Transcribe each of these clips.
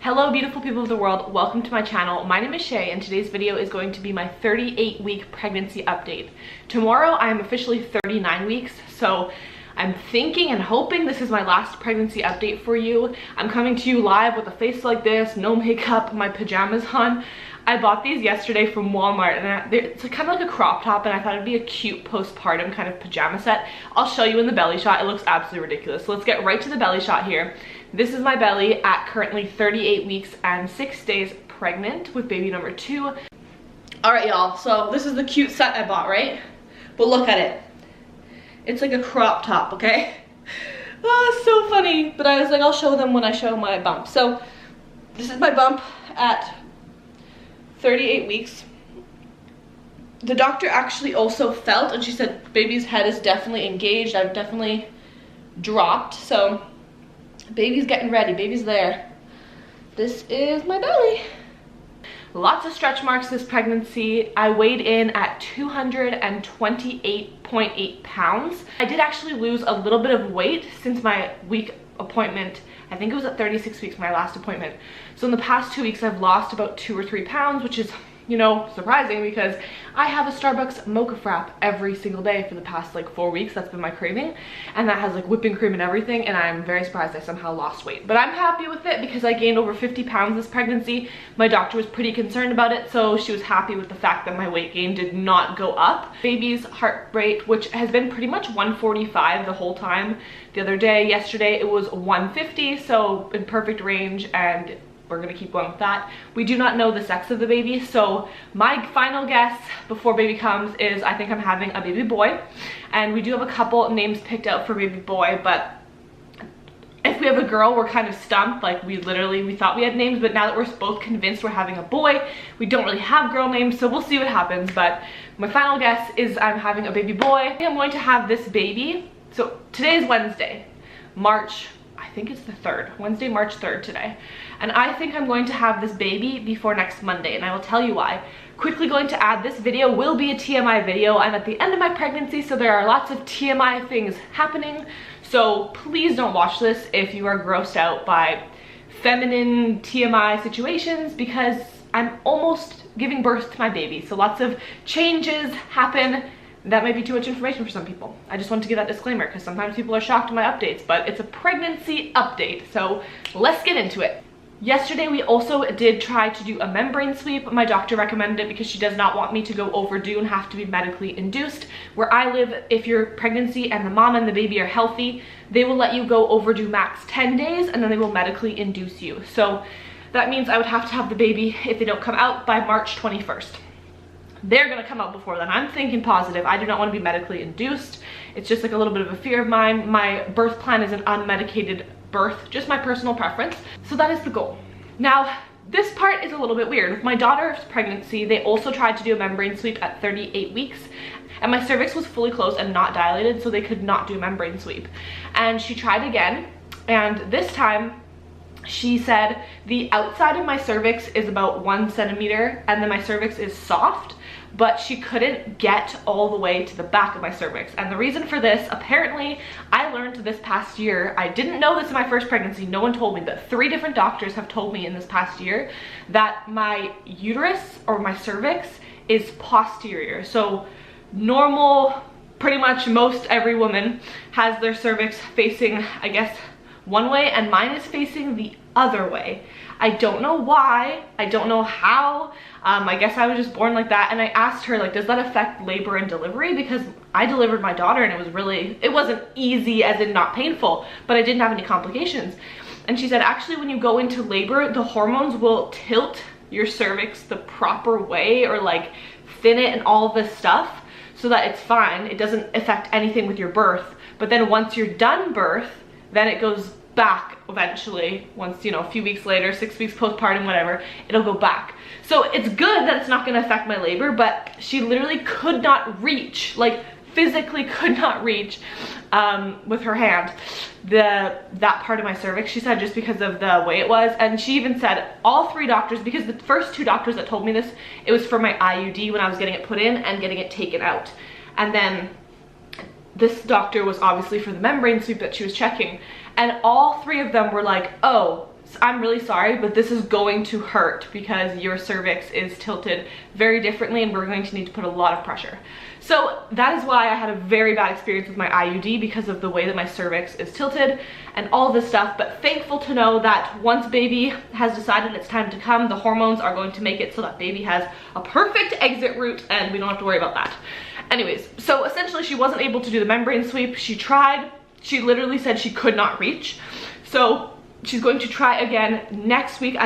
Hello beautiful people of the world, welcome to my channel. My name is Shea and today's video is going to be my 38-week pregnancy update. Tomorrow I am officially 39 weeks, so I'm thinking and hoping this is my last pregnancy update for you. I'm coming to you live with a face like this, no makeup, my pajamas on. I bought these yesterday from Walmart and it's kind of like a crop top and I thought it'd be a cute postpartum kind of pajama set. I'll show you in the belly shot, it looks absolutely ridiculous. So let's get right to the belly shot here. This is my belly at currently 38 weeks and 6 days pregnant with baby number 2. All right, y'all, so this is the cute set I bought, right? But look at it. It's like a crop top, okay? Oh, it's so funny. But I was like, I'll show them when I show my bump. So this is my bump at 38 weeks. The doctor actually also felt, and she said baby's head is definitely engaged. I've definitely dropped, so baby's getting ready, baby's there. This is my belly. Lots of stretch marks this pregnancy. I weighed in at 228.8 pounds. I did actually lose a little bit of weight since my week appointment. I think it was at 36 weeks, my last appointment. So in the past 2 weeks, I've lost about 2 or 3 pounds, which is, you know, surprising because I have a Starbucks mocha frap every single day for the past like 4 weeks. That's been my craving, and that has like whipping cream and everything, and I'm very surprised I somehow lost weight. But I'm happy with it because I gained over 50 pounds this pregnancy. My doctor was pretty concerned about it, so she was happy with the fact that my weight gain did not go up. Baby's heart rate, which has been pretty much 145 the whole time. The other day, yesterday, it was 150, so in perfect range, and we're gonna keep going with that. We do not know the sex of the baby, so my final guess before baby comes is I think I'm having a baby boy, and we do have a couple names picked out for baby boy, but if we have a girl, we're kind of stumped. Like we thought we had names, but now that we're both convinced we're having a boy, we don't really have girl names, so we'll see what happens. But my final guess is I'm having a baby boy. I'm going to have this baby. So today is Wednesday, I think it's the 3rd, Wednesday, March 3rd today. And I think I'm going to have this baby before next Monday, and I will tell you why. Quickly going to add, this video will be a TMI video. I'm at the end of my pregnancy, so there are lots of TMI things happening. So please don't watch this if you are grossed out by feminine TMI situations, because I'm almost giving birth to my baby. So lots of changes happen. That might be too much information for some people. I just want to give that disclaimer because sometimes people are shocked at my updates, but it's a pregnancy update, so let's get into it. Yesterday we also did try to do a membrane sweep. My doctor recommended it because she does not want me to go overdue and have to be medically induced. Where I live, if your pregnancy and the mom and the baby are healthy, they will let you go overdue max 10 days and then they will medically induce you. So that means I would have to have the baby, if they don't come out, by March 21st. They're gonna come out before then. I'm thinking positive. I do not want to be medically induced. It's just like a little bit of a fear of mine. My birth plan is an unmedicated birth, just my personal preference. So that is the goal. Now, this part is a little bit weird. With my daughter's pregnancy, they also tried to do a membrane sweep at 38 weeks. And my cervix was fully closed and not dilated, so they could not do a membrane sweep. And she tried again, and this time, she said the outside of my cervix is about 1 centimeter and then my cervix is soft, but she couldn't get all the way to the back of my cervix. And the reason for this, apparently, I learned this past year, I didn't know this in my first pregnancy, no one told me, but 3 different doctors have told me in this past year that my uterus or my cervix is posterior. So normal, pretty much most every woman has their cervix facing, I guess, one way, and mine is facing the other way. I don't know why, I don't know how. I guess I was just born like that. And I asked her, like, does that affect labor and delivery? Because I delivered my daughter and it wasn't easy as in not painful, but I didn't have any complications. And she said, actually, when you go into labor, the hormones will tilt your cervix the proper way, or like thin it and all of this stuff, so that it's fine. It doesn't affect anything with your birth. But then once you're done birth, then it goes back eventually. Once, you know, a few weeks later, 6 weeks postpartum, whatever, it'll go back. So it's good that it's not going to affect my labor, but she literally could not reach, like physically could not reach with her hand that part of my cervix, she said, just because of the way it was. And she even said all 3 doctors, because the first 2 doctors that told me this, it was for my IUD when I was getting it put in and getting it taken out, and then this doctor was obviously for the membrane sweep that she was checking, and all 3 of them were like, oh, I'm really sorry, but this is going to hurt because your cervix is tilted very differently and we're going to need to put a lot of pressure. So that is why I had a very bad experience with my IUD because of the way that my cervix is tilted and all of this stuff. But thankful to know that once baby has decided it's time to come, the hormones are going to make it so that baby has a perfect exit route and we don't have to worry about that. Anyways, so essentially she wasn't able to do the membrane sweep. She tried, she literally said she could not reach. So she's going to try again next week.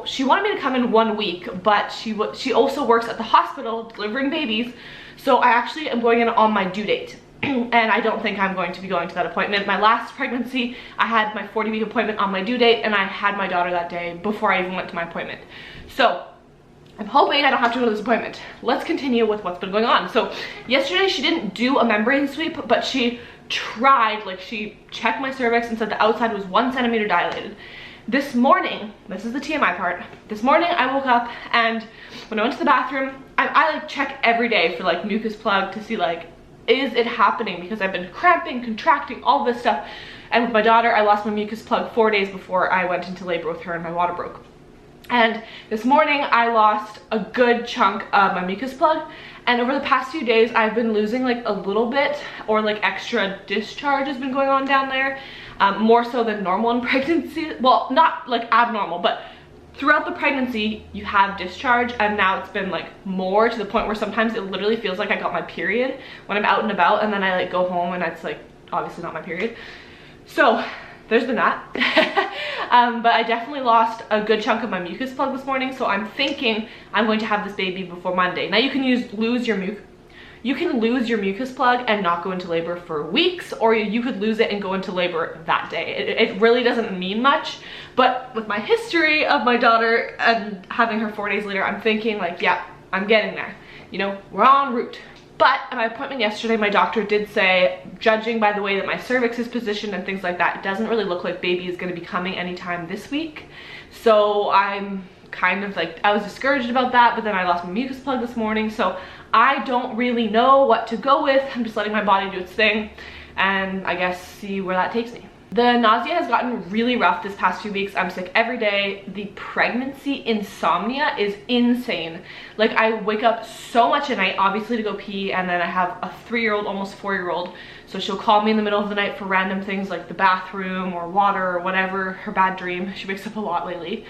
She wanted me to come in 1 week, but she also works at the hospital delivering babies. So I actually am going in on my due date. And I don't think I'm going to be going to that appointment. My last pregnancy, I had my 40-week appointment on my due date and I had my daughter that day before I even went to my appointment. So I'm hoping I don't have to go to this appointment. Let's continue with what's been going on. So yesterday she didn't do a membrane sweep, but she tried, like she checked my cervix and said the outside was 1 centimeter dilated. This morning, this is the TMI part, this morning I woke up and when I went to the bathroom, I like check every day for like mucus plug to see like, is it happening? Because I've been cramping, contracting, all this stuff. And with my daughter, I lost my mucus plug 4 days before I went into labor with her and my water broke. And this morning I lost a good chunk of my mucus plug, and over the past few days I've been losing like a little bit, or like extra discharge has been going on down there, more so than normal in pregnancy. Well, not like abnormal, but throughout the pregnancy you have discharge, and now it's been like more to the point where sometimes it literally feels like I got my period when I'm out and about, and then I like go home and it's like obviously not my period. So there's been that. But I definitely lost a good chunk of my mucus plug this morning, so I'm thinking I'm going to have this baby before Monday. Now you can lose your mucus plug and not go into labor for weeks, or you could lose it and go into labor that day. It really doesn't mean much, but with my history of my daughter and having her 4 days later, I'm thinking like, yeah, I'm getting there. You know, we're en route. But at my appointment yesterday, my doctor did say, judging by the way that my cervix is positioned and things like that, it doesn't really look like baby is going to be coming anytime this week. So I'm kind of like, I was discouraged about that, but then I lost my mucus plug this morning, so I don't really know what to go with. I'm just letting my body do its thing and I guess see where that takes me. The nausea has gotten really rough this past few weeks. I'm sick every day. The pregnancy insomnia is insane. Like I wake up so much at night, obviously to go pee, and then I have a 3-year-old, almost 4-year-old. So she'll call me in the middle of the night for random things like the bathroom or water or whatever, her bad dream. She wakes up a lot lately.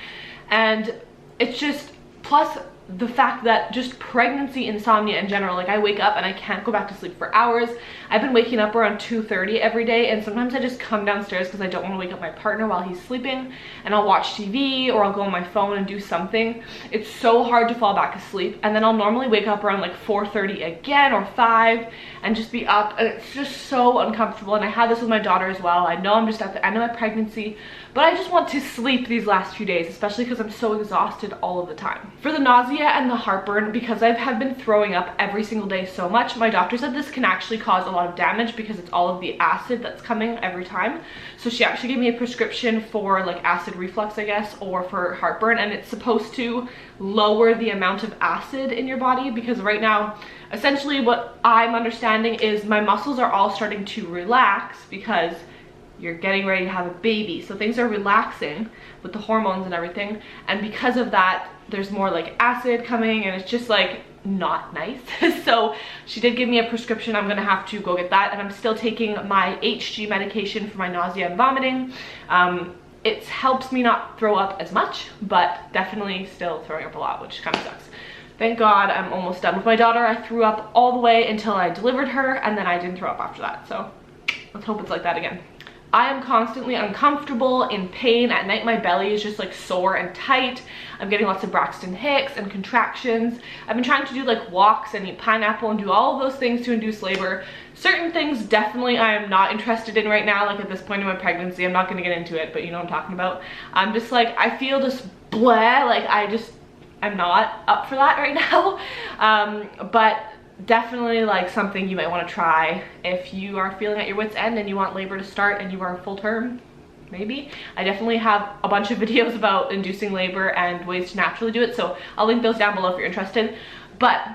And it's just, plus the fact that just pregnancy insomnia in general, like I wake up and I can't go back to sleep for hours. I've been waking up around 2:30 every day, and sometimes I just come downstairs because I don't want to wake up my partner while he's sleeping, and I'll watch TV or I'll go on my phone and do something. It's so hard to fall back asleep, and then I'll normally wake up around like 4:30 again or 5 and just be up, and it's just so uncomfortable. And I had this with my daughter as well. I know I'm just at the end of my pregnancy, but I just want to sleep these last few days, especially because I'm so exhausted all of the time. For the nausea and the heartburn, because I have been throwing up every single day so much, my doctor said this can actually cause a lot of damage because it's all of the acid that's coming every time. So she actually gave me a prescription for like acid reflux, I guess, or for heartburn, and it's supposed to lower the amount of acid in your body, because right now, essentially what I'm understanding is my muscles are all starting to relax because you're getting ready to have a baby, so things are relaxing with the hormones and everything, and because of that there's more like acid coming, and it's just like not nice. So she did give me a prescription. I'm gonna have to go get that, and I'm still taking my HG medication for my nausea and vomiting. It helps me not throw up as much, but definitely still throwing up a lot, which kind of sucks. Thank God I'm almost done with my daughter. I threw up all the way until I delivered her, and then I didn't throw up after that, so let's hope it's like that again. I am constantly uncomfortable, in pain. At night my belly is just like sore and tight. I'm getting lots of Braxton Hicks and contractions. I've been trying to do like walks and eat pineapple and do all of those things to induce labor. Certain things definitely I am not interested in right now, like at this point in my pregnancy. I'm not going to get into it, but you know what I'm talking about. I'm just like, I feel just bleh, like I'm not up for that right now. But definitely like something you might want to try if you are feeling at your wit's end and you want labor to start and you are full term. Maybe. I definitely have a bunch of videos about inducing labor and ways to naturally do it, so I'll link those down below if you're interested. But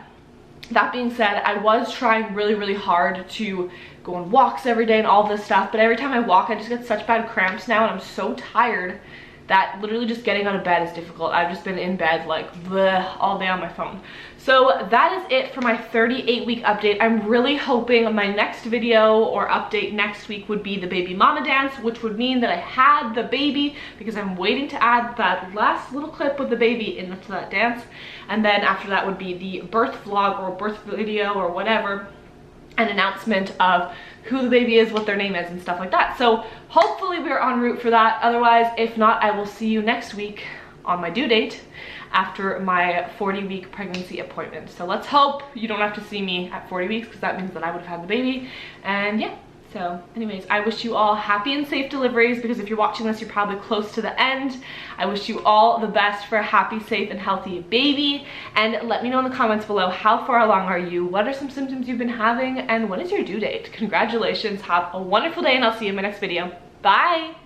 that being said, I was trying really hard to go on walks every day and all this stuff, but every time I walk I just get such bad cramps now, and I'm so tired that literally just getting out of bed is difficult. I've just been in bed like bleh, all day on my phone. So that is it for my 38-week update. I'm really hoping my next video or update next week would be the baby mama dance, which would mean that I had the baby, because I'm waiting to add that last little clip with the baby into that dance. And then after that would be the birth vlog or birth video or whatever, an announcement of who the baby is, what their name is, and stuff like that. So hopefully we're en route for that. Otherwise, if not, I will see you next week on my due date after my 40-week pregnancy appointment. So let's hope you don't have to see me at 40 weeks, because that means that I would have had the baby. And yeah, so anyways, I wish you all happy and safe deliveries, because if you're watching this, you're probably close to the end. I wish you all the best for a happy, safe, and healthy baby. And let me know in the comments below, how far along are you? What are some symptoms you've been having? And when is your due date? Congratulations, have a wonderful day, and I'll see you in my next video. Bye!